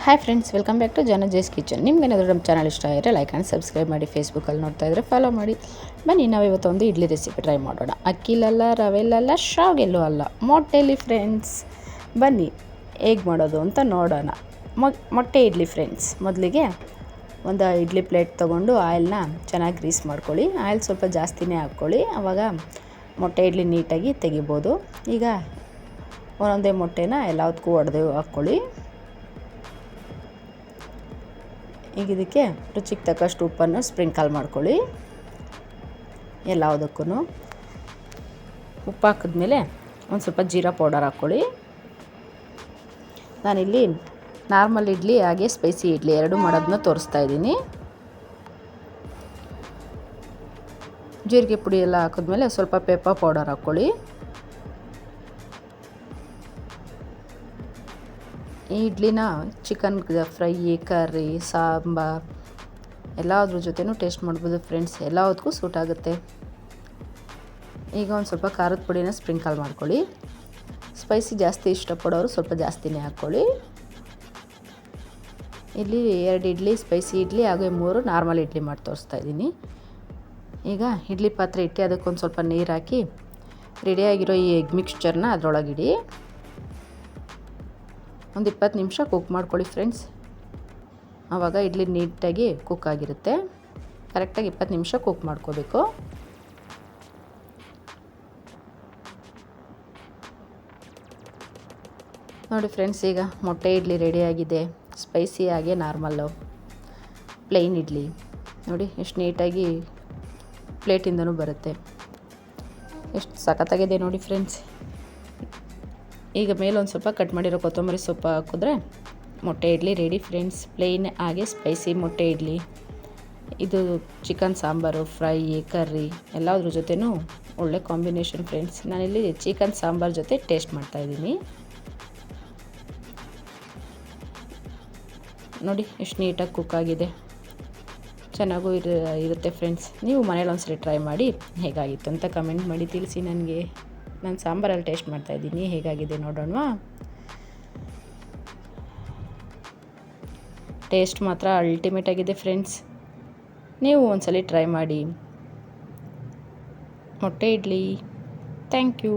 Hi friends, welcome back to ಜನಜೇಸ್ kitchen. ನಿಮ್ಗೇನಾದರೂ ನಮ್ಮ ಚಾನಲ್ ಇಷ್ಟ ಆಗಿದ್ರೆ ಲೈಕ್ ಆ್ಯಂಡ್ ಸಬ್ಸ್ಕ್ರೈಬ್ ಮಾಡಿ. ಫೇಸ್ಬುಕ್ಕಲ್ಲಿ ನೋಡ್ತಾ ಇದ್ದರೆ ಫಾಲೋ ಮಾಡಿ. ಬನ್ನಿ, ನಾವಿವತ್ತು ಒಂದು ಇಡ್ಲಿ ರೆಸಿಪಿ ಟ್ರೈ ಮಾಡೋಣ. ಅಕ್ಕಿಲಲ್ಲ, ರವೆಲಲ್ಲ, ಶಾವ್ಗೆಲ್ಲೂ ಅಲ್ಲ, ಮೊಟ್ಟೆಲಿ ಫ್ರೆಂಡ್ಸ್. ಬನ್ನಿ ಹೇಗೆ ಮಾಡೋದು ಅಂತ ನೋಡೋಣ. ಮೊಟ್ಟೆ ಇಡ್ಲಿ ಫ್ರೆಂಡ್ಸ್. ಮೊದಲಿಗೆ ಒಂದು ಇಡ್ಲಿ ಪ್ಲೇಟ್ ತೊಗೊಂಡು ಆಯಿಲ್ನ ಚೆನ್ನಾಗಿ ಗ್ರೀಸ್ ಮಾಡ್ಕೊಳ್ಳಿ. ಆಯಿಲ್ ಸ್ವಲ್ಪ ಜಾಸ್ತಿನೇ ಹಾಕ್ಕೊಳ್ಳಿ, ಆವಾಗ ಮೊಟ್ಟೆ ಇಡ್ಲಿ ನೀಟಾಗಿ ತೆಗಿಬೋದು. ಈಗ ಒಂದೊಂದೇ ಮೊಟ್ಟೆನ ಎಲ್ಲದಕ್ಕೂ ಒಡೆದು ಹಾಕ್ಕೊಳ್ಳಿ. ಈಗ ಇದಕ್ಕೆ ರುಚಿಗೆ ತಕ್ಕಷ್ಟು ಉಪ್ಪನ್ನು ಸ್ಪ್ರಿಂಕಲ್ ಮಾಡ್ಕೊಳ್ಳಿ. ಎಲ್ಲದಕ್ಕೂ ಉಪ್ಪು ಹಾಕಿದ್ಮೇಲೆ ಒಂದು ಸ್ವಲ್ಪ ಜೀರಾ ಪೌಡರ್ ಹಾಕ್ಕೊಳ್ಳಿ. ನಾನಿಲ್ಲಿ ನಾರ್ಮಲ್ ಇಡ್ಲಿ ಹಾಗೆ ಸ್ಪೈಸಿ ಇಡ್ಲಿ ಎರಡು ಮಾಡೋದನ್ನ ತೋರಿಸ್ತಾ ಇದ್ದೀನಿ. ಜೀರಿಗೆ ಪುಡಿ ಎಲ್ಲ ಹಾಕಿದ್ಮೇಲೆ ಸ್ವಲ್ಪ ಪೆಪ್ಪರ್ ಪೌಡರ್ ಹಾಕ್ಕೊಳ್ಳಿ. ಈ ಇಡ್ಲಿನ ಚಿಕನ್ ಫ್ರೈ, ಕರ್ರಿ, ಸಾಂಬಾರ್ ಎಲ್ಲದ್ರ ಜೊತೆನೂ ಟೇಸ್ಟ್ ಮಾಡ್ಬೋದು ಫ್ರೆಂಡ್ಸ್. ಎಲ್ಲದಕ್ಕೂ ಸೂಟ್ ಆಗುತ್ತೆ. ಈಗ ಒಂದು ಸ್ವಲ್ಪ ಖಾರದ ಪುಡಿನ ಸ್ಪ್ರಿಂಕಲ್ ಮಾಡ್ಕೊಳ್ಳಿ. ಸ್ಪೈಸಿ ಜಾಸ್ತಿ ಇಷ್ಟಪಡೋರು ಸ್ವಲ್ಪ ಜಾಸ್ತಿನೇ ಹಾಕ್ಕೊಳ್ಳಿ. ಇಲ್ಲಿ 2 ಇಡ್ಲಿ ಸ್ಪೈಸಿ ಇಡ್ಲಿ ಹಾಗೂ 3 ನಾರ್ಮಲ್ ಇಡ್ಲಿ ಮಾಡಿ ತೋರಿಸ್ತಾ ಇದ್ದೀನಿ. ಈಗ ಇಡ್ಲಿ ಪಾತ್ರೆ ಇಟ್ಟು ಅದಕ್ಕೊಂದು ಸ್ವಲ್ಪ ನೀರು ಹಾಕಿ ರೆಡಿಯಾಗಿರೋ ಈ ಎಗ್ ಮಿಕ್ಸ್ಚರ್ನ ಅದರೊಳಗಿಡಿ. ಒಂದು 20 ನಿಮಿಷ ಕುಕ್ ಮಾಡ್ಕೊಳ್ಳಿ ಫ್ರೆಂಡ್ಸ್. ಆವಾಗ ಇಡ್ಲಿ ನೀಟಾಗಿ ಕುಕ್ ಆಗಿರುತ್ತೆ. ಕರೆಕ್ಟಾಗಿ 20 ನಿಮಿಷ ಕುಕ್ ಮಾಡ್ಕೋಬೇಕು. ನೋಡಿ ಫ್ರೆಂಡ್ಸ್, ಈಗ ಮೊಟ್ಟೆ ಇಡ್ಲಿ ರೆಡಿಯಾಗಿದೆ. ಸ್ಪೈಸಿ ಹಾಗೆ ನಾರ್ಮಲ್ಲು ಪ್ಲೇನ್ ಇಡ್ಲಿ ನೋಡಿ ಎಷ್ಟು ನೀಟಾಗಿ ಪ್ಲೇಟಿಂದನೂ ಬರುತ್ತೆ. ಎಷ್ಟು ಸಖತ್ತಾಗಿದೆ ನೋಡಿ ಫ್ರೆಂಡ್ಸ್. ಈಗ ಮೇಲೊಂದು ಸ್ವಲ್ಪ ಕಟ್ ಮಾಡಿರೋ ಕೊತ್ತಂಬರಿ ಸೊಪ್ಪು ಹಾಕಿದ್ರೆ ಮೊಟ್ಟೆ ಇಡ್ಲಿ ರೆಡಿ ಫ್ರೆಂಡ್ಸ್. ಪ್ಲೇನ್ ಹಾಗೆ ಸ್ಪೈಸಿ ಮೊಟ್ಟೆ ಇಡ್ಲಿ. ಇದು ಚಿಕನ್ ಸಾಂಬಾರು, ಫ್ರೈ, ಕರ್ರಿ ಎಲ್ಲದ್ರ ಜೊತೆನೂ ಒಳ್ಳೆ ಕಾಂಬಿನೇಷನ್ ಫ್ರೆಂಡ್ಸ್. ನಾನಿಲ್ಲಿ ಚಿಕನ್ ಸಾಂಬಾರು ಜೊತೆ ಟೇಸ್ಟ್ ಮಾಡ್ತಾಯಿದ್ದೀನಿ. ನೋಡಿ ಎಷ್ಟು ನೀಟಾಗಿ ಕುಕ್ ಆಗಿದೆ. ಚೆನ್ನಾಗೂ ಇರುತ್ತೆ ಫ್ರೆಂಡ್ಸ್. ನೀವು ಮನೇಲಿ ಒಂದ್ಸರಿ ಟ್ರೈ ಮಾಡಿ ಹೇಗಾಗಿತ್ತು ಅಂತ ಕಮೆಂಟ್ ಮಾಡಿ ತಿಳಿಸಿ ನನಗೆ. ನಾನು ಸಾಂಬಾರಲ್ಲಿ ಟೇಸ್ಟ್ ಮಾಡ್ತಾಯಿದ್ದೀನಿ, ಹೇಗಾಗಿದೆ ನೋಡೋಣವಾ. ಟೇಸ್ಟ್ ಮಾತ್ರ ಅಲ್ಟಿಮೇಟ್ ಆಗಿದೆ ಫ್ರೆಂಡ್ಸ್. ನೀವು ಒಂದ್ಸಲಿ ಟ್ರೈ ಮಾಡಿ ಮೊಟ್ಟೆ ಇಡ್ಲಿ. Thank you.